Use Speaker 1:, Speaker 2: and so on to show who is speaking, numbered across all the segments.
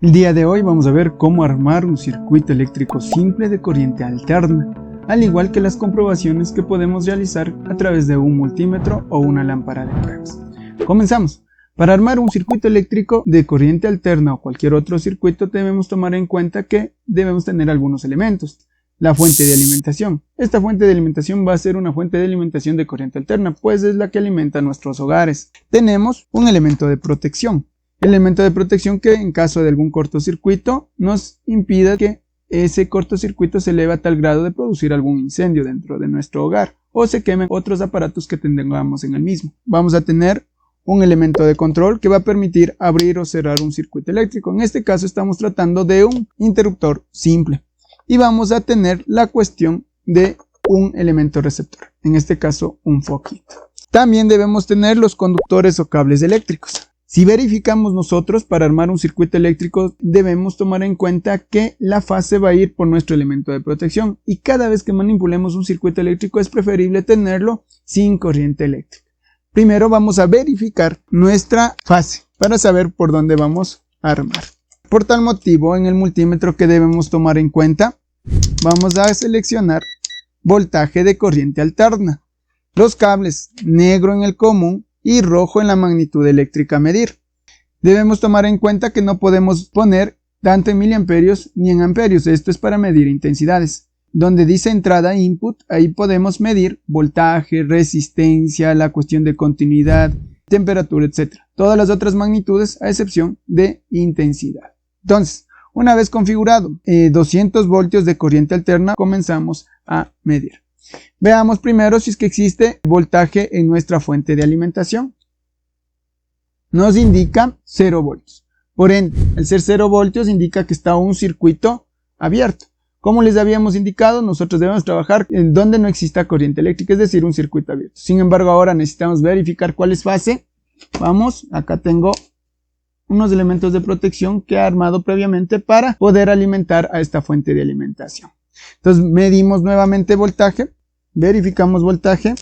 Speaker 1: El día de hoy vamos a ver cómo armar un circuito eléctrico simple de corriente alterna, al igual que las comprobaciones que podemos realizar a través de un multímetro o una lámpara de pruebas. Comenzamos. Para armar un circuito eléctrico de corriente alterna o cualquier otro circuito debemos tomar en cuenta que debemos tener algunos elementos. La fuente de alimentación. Esta fuente de alimentación va a ser una fuente de alimentación de corriente alterna, pues es la que alimenta nuestros hogares. Tenemos un elemento de protección. El elemento de protección que en caso de algún cortocircuito nos impida que ese cortocircuito se eleve a tal grado de producir algún incendio dentro de nuestro hogar o se quemen otros aparatos que tengamos en el mismo. Vamos a tener un elemento de control que va a permitir abrir o cerrar un circuito eléctrico. En este caso estamos tratando de un interruptor simple. Y vamos a tener la cuestión de un elemento receptor, en este caso un foquito. También debemos tener los conductores o cables eléctricos. Si verificamos nosotros para armar un circuito eléctrico debemos tomar en cuenta que la fase va a ir por nuestro elemento de protección y cada vez que manipulemos un circuito eléctrico es preferible tenerlo sin corriente eléctrica. Primero vamos a verificar nuestra fase para saber por dónde vamos a armar. Por tal motivo, en el multímetro que debemos tomar en cuenta, vamos a seleccionar voltaje de corriente alterna. Los cables negro en el común y rojo en la magnitud eléctrica a medir. Debemos tomar en cuenta que no podemos poner tanto en miliamperios ni en amperios. Esto es para medir intensidades. Donde dice entrada input, ahí podemos medir voltaje, resistencia, la cuestión de continuidad, temperatura, etc. Todas las otras magnitudes a excepción de intensidad. Entonces, una vez configurado 200 voltios de corriente alterna, comenzamos a medir. Veamos primero si es que existe voltaje en nuestra fuente de alimentación. Nos indica 0 voltios. Por ende, al ser 0 voltios indica que está un circuito abierto. Como les habíamos indicado, nosotros debemos trabajar en donde no exista corriente eléctrica, es decir, un circuito abierto. Sin embargo, ahora necesitamos verificar cuál es fase. Vamos, acá tengo unos elementos de protección que he armado previamente para poder alimentar a esta fuente de alimentación. Entonces medimos nuevamente voltaje, verificamos voltaje,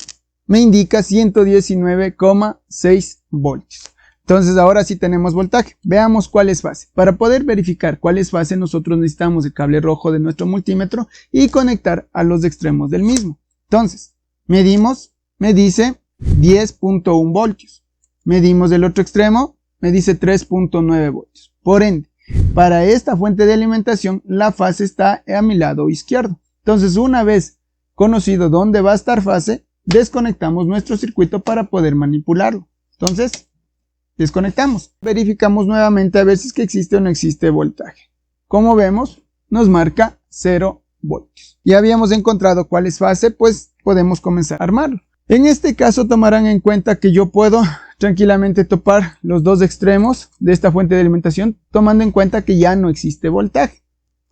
Speaker 1: me indica 119,6 voltios. Entonces ahora sí tenemos voltaje. Veamos cuál es fase. Para poder verificar cuál es fase nosotros necesitamos el cable rojo de nuestro multímetro y conectar a los extremos del mismo. Entonces medimos, me dice 10.1 voltios. Medimos del otro extremo, me dice 3.9 voltios. Por ende, para esta fuente de alimentación, la fase está a mi lado izquierdo. Entonces, una vez conocido dónde va a estar fase, desconectamos nuestro circuito para poder manipularlo. Entonces, desconectamos. Verificamos nuevamente a ver si es que existe o no existe voltaje. Como vemos, nos marca 0 voltios. Ya habíamos encontrado cuál es fase, pues podemos comenzar a armarlo. En este caso tomarán en cuenta que yo puedo tranquilamente topar los dos extremos de esta fuente de alimentación, tomando en cuenta que ya no existe voltaje.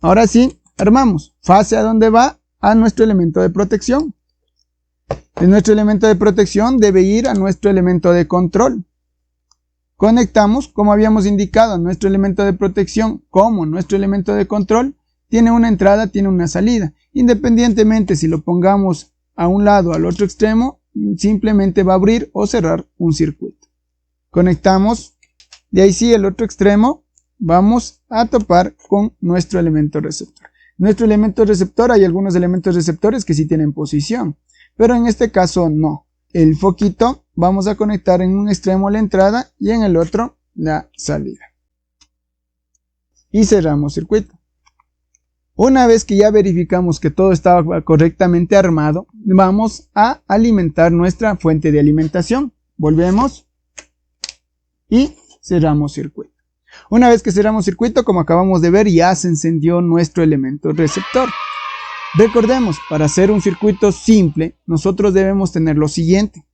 Speaker 1: Ahora sí, armamos. Fase a dónde va, a nuestro elemento de protección. De nuestro elemento de protección debe ir a nuestro elemento de control. Conectamos, como habíamos indicado, nuestro elemento de protección como nuestro elemento de control tiene una entrada, tiene una salida. Independientemente si lo pongamos a un lado o al otro extremo, simplemente va a abrir o cerrar un circuito. Conectamos, de ahí sí el otro extremo, vamos a topar con nuestro elemento receptor. Nuestro elemento receptor, hay algunos elementos receptores que sí tienen posición, pero en este caso no. El foquito vamos a conectar en un extremo la entrada y en el otro la salida. Y cerramos circuito. Una vez que ya verificamos que todo estaba correctamente armado, vamos a alimentar nuestra fuente de alimentación. Volvemos y cerramos circuito. Una vez que cerramos circuito, como acabamos de ver, ya se encendió nuestro elemento receptor. Recordemos, para hacer un circuito simple, nosotros debemos tener lo siguiente: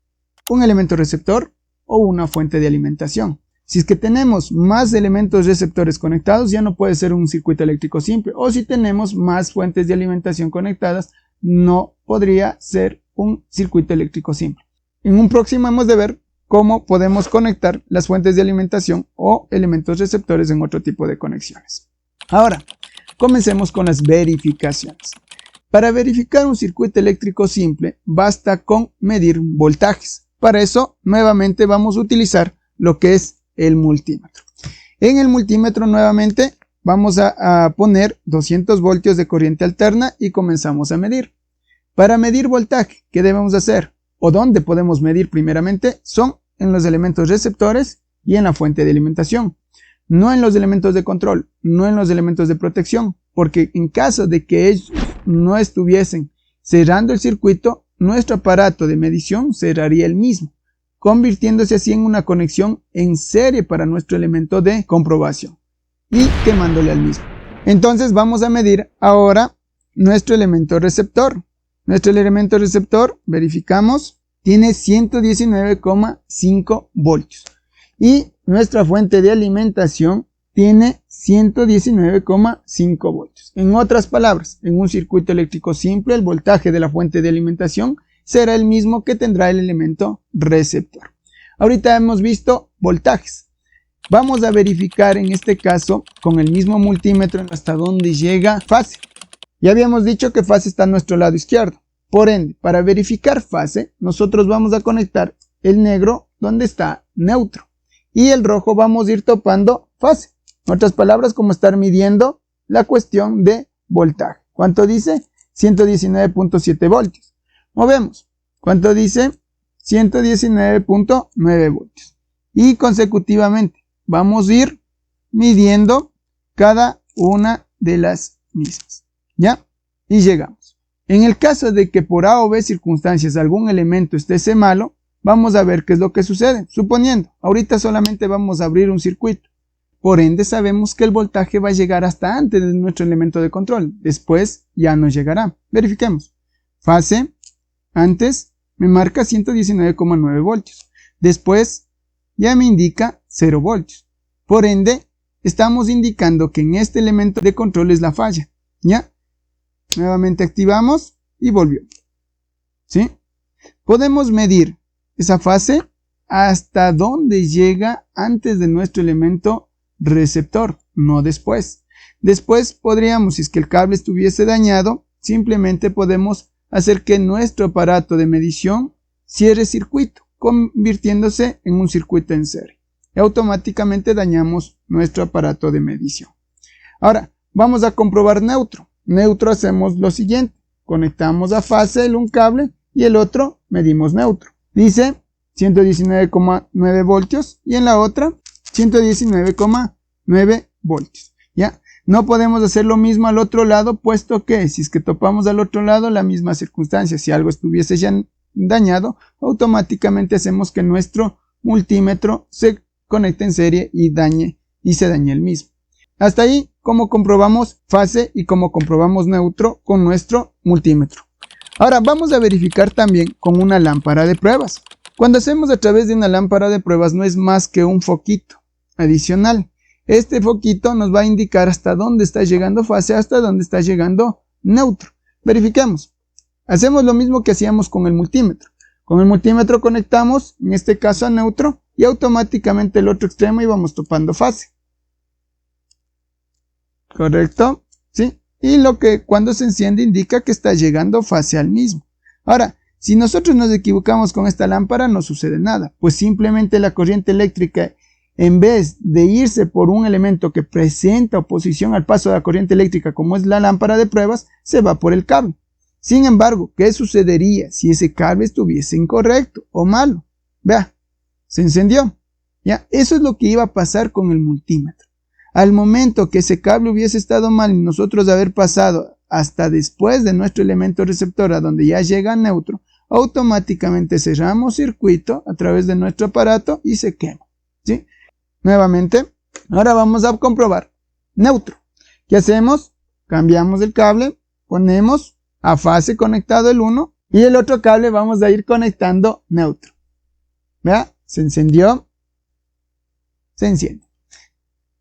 Speaker 1: un elemento receptor o una fuente de alimentación. Si es que tenemos más elementos receptores conectados, ya no puede ser un circuito eléctrico simple. O si tenemos más fuentes de alimentación conectadas, no podría ser un circuito eléctrico simple. En un próximo hemos de ver cómo podemos conectar las fuentes de alimentación o elementos receptores en otro tipo de conexiones. Ahora, comencemos con las verificaciones. Para verificar un circuito eléctrico simple, basta con medir voltajes. Para eso, nuevamente vamos a utilizar lo que es el multímetro. En el multímetro nuevamente vamos a poner 200 voltios de corriente alterna y comenzamos a medir. Para medir voltaje, ¿qué debemos hacer? O dónde podemos medir primeramente son en los elementos receptores y en la fuente de alimentación. No en los elementos de control, no en los elementos de protección, porque en caso de que ellos no estuviesen cerrando el circuito, nuestro aparato de medición cerraría el mismo, convirtiéndose así en una conexión en serie para nuestro elemento de comprobación y quemándole al mismo. Entonces vamos a medir ahora nuestro elemento receptor. Nuestro elemento receptor, verificamos, tiene 119,5 voltios. Y nuestra fuente de alimentación tiene 119,5 voltios. En otras palabras, en un circuito eléctrico simple, el voltaje de la fuente de alimentación será el mismo que tendrá el elemento receptor. Ahorita hemos visto voltajes. Vamos a verificar en este caso con el mismo multímetro hasta dónde llega fase. Ya habíamos dicho que fase está a nuestro lado izquierdo. Por ende, para verificar fase, nosotros vamos a conectar el negro donde está neutro. Y el rojo vamos a ir topando fase. En otras palabras, como estar midiendo la cuestión de voltaje. ¿Cuánto dice? 119.7 voltios. Movemos. ¿Cuánto dice? 119.9 voltios. Y consecutivamente vamos a ir midiendo cada una de las mismas. ¿Ya? Y llegamos. En el caso de que por A o B circunstancias algún elemento esté malo, vamos a ver qué es lo que sucede. Suponiendo, ahorita solamente vamos a abrir un circuito. Por ende, sabemos que el voltaje va a llegar hasta antes de nuestro elemento de control. Después ya no llegará. Verifiquemos. Fase, antes me marca 119,9 voltios. Después ya me indica 0 voltios. Por ende, estamos indicando que en este elemento de control es la falla. ¿Ya? Nuevamente activamos y volvió. ¿Sí? Podemos medir esa fase hasta dónde llega antes de nuestro elemento receptor, no después. Después podríamos, si es que el cable estuviese dañado, simplemente podemos hacer que nuestro aparato de medición cierre circuito, convirtiéndose en un circuito en serie. Y automáticamente dañamos nuestro aparato de medición. Ahora, vamos a comprobar neutro. Neutro hacemos lo siguiente. Conectamos a fase un cable y el otro medimos neutro. Dice 119,9 voltios y en la otra 119,9 voltios. ¿Ya? No podemos hacer lo mismo al otro lado, puesto que si es que topamos al otro lado la misma circunstancia, si algo estuviese ya dañado, automáticamente hacemos que nuestro multímetro se conecte en serie y se dañe el mismo. Hasta ahí, cómo comprobamos fase y cómo comprobamos neutro con nuestro multímetro. Ahora vamos a verificar también con una lámpara de pruebas. Cuando hacemos a través de una lámpara de pruebas no es más que un foquito adicional. Este foquito nos va a indicar hasta dónde está llegando fase, hasta dónde está llegando neutro. Verifiquemos. Hacemos lo mismo que hacíamos con el multímetro. Con el multímetro conectamos, en este caso a neutro, y automáticamente el otro extremo íbamos topando fase. ¿Correcto? ¿Sí? Y cuando se enciende indica que está llegando fase al mismo. Ahora, si nosotros nos equivocamos con esta lámpara no sucede nada, pues simplemente la corriente eléctrica, en vez de irse por un elemento que presenta oposición al paso de la corriente eléctrica como es la lámpara de pruebas, se va por el cable. Sin embargo, ¿qué sucedería si ese cable estuviese incorrecto o malo? Vea, se encendió. ¿Ya? Eso es lo que iba a pasar con el multímetro. Al momento que ese cable hubiese estado mal y nosotros haber pasado hasta después de nuestro elemento receptor a donde ya llega neutro, automáticamente cerramos circuito a través de nuestro aparato y se quema. ¿Sí? Nuevamente, ahora vamos a comprobar neutro. ¿Qué hacemos? Cambiamos el cable, ponemos a fase conectado el 1 y el otro cable vamos a ir conectando neutro. ¿Vea? Se encendió, se enciende.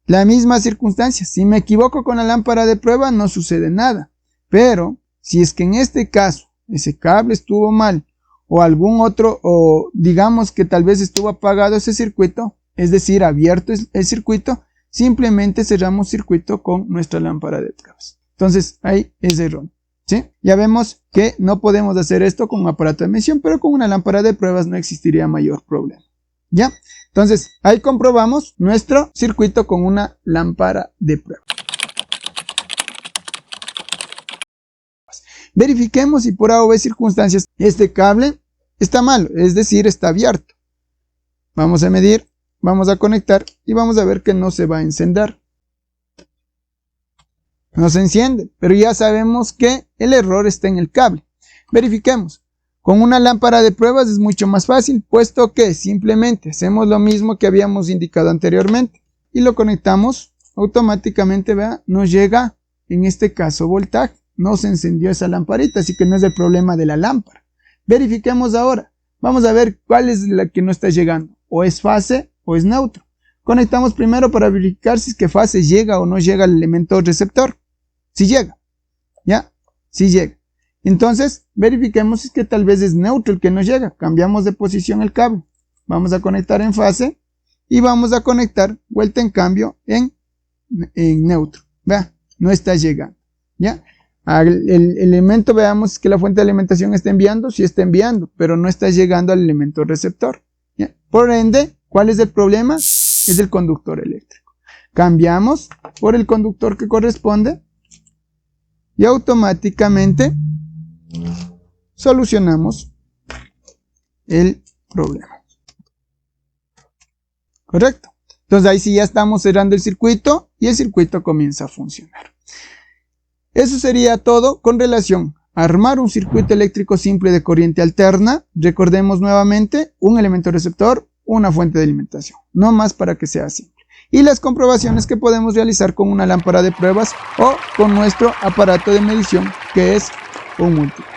Speaker 1: La misma circunstancia, si me equivoco con la lámpara de prueba no sucede nada, pero si es que en este caso ese cable estuvo mal o algún otro, o digamos que tal vez estuvo apagado ese circuito, es decir, abierto el circuito, simplemente cerramos circuito con nuestra lámpara de pruebas. Entonces ahí es error. ¿Sí? Ya vemos que no podemos hacer esto con un aparato de medición, pero con una lámpara de pruebas no existiría mayor problema. ¿Ya? Entonces, ahí comprobamos nuestro circuito con una lámpara de prueba. Verifiquemos si por A o B circunstancias este cable está malo, es decir, está abierto. Vamos a medir, vamos a conectar y vamos a ver que no se va a encender. No se enciende, pero ya sabemos que el error está en el cable. Verifiquemos. Con una lámpara de pruebas es mucho más fácil, puesto que simplemente hacemos lo mismo que habíamos indicado anteriormente y lo conectamos, automáticamente, vea, nos llega, en este caso, voltaje. No se encendió esa lamparita, así que no es el problema de la lámpara. Verifiquemos ahora. Vamos a ver cuál es la que no está llegando. O es fase o es neutro. Conectamos primero para verificar si es que fase llega o no llega al elemento receptor. Si llega. ¿Ya? Si llega. Entonces, verifiquemos si es que tal vez es neutro el que no llega. Cambiamos de posición el cable. Vamos a conectar en fase y vamos a conectar vuelta en cambio en neutro. Vea, no está llegando. ¿Ya? El elemento, veamos que la fuente de alimentación está enviando, sí está enviando, pero no está llegando al elemento receptor. ¿Ya? Por ende, ¿cuál es el problema? Es el conductor eléctrico. Cambiamos por el conductor que corresponde y automáticamente solucionamos el problema. ¿Correcto? Entonces ahí sí ya estamos cerrando el circuito y el circuito comienza a funcionar. Eso sería todo con relación a armar un circuito eléctrico simple de corriente alterna. Recordemos nuevamente, un elemento receptor, una fuente de alimentación. No más para que sea simple. Y las comprobaciones que podemos realizar con una lámpara de pruebas o con nuestro aparato de medición, que es un múltiplo.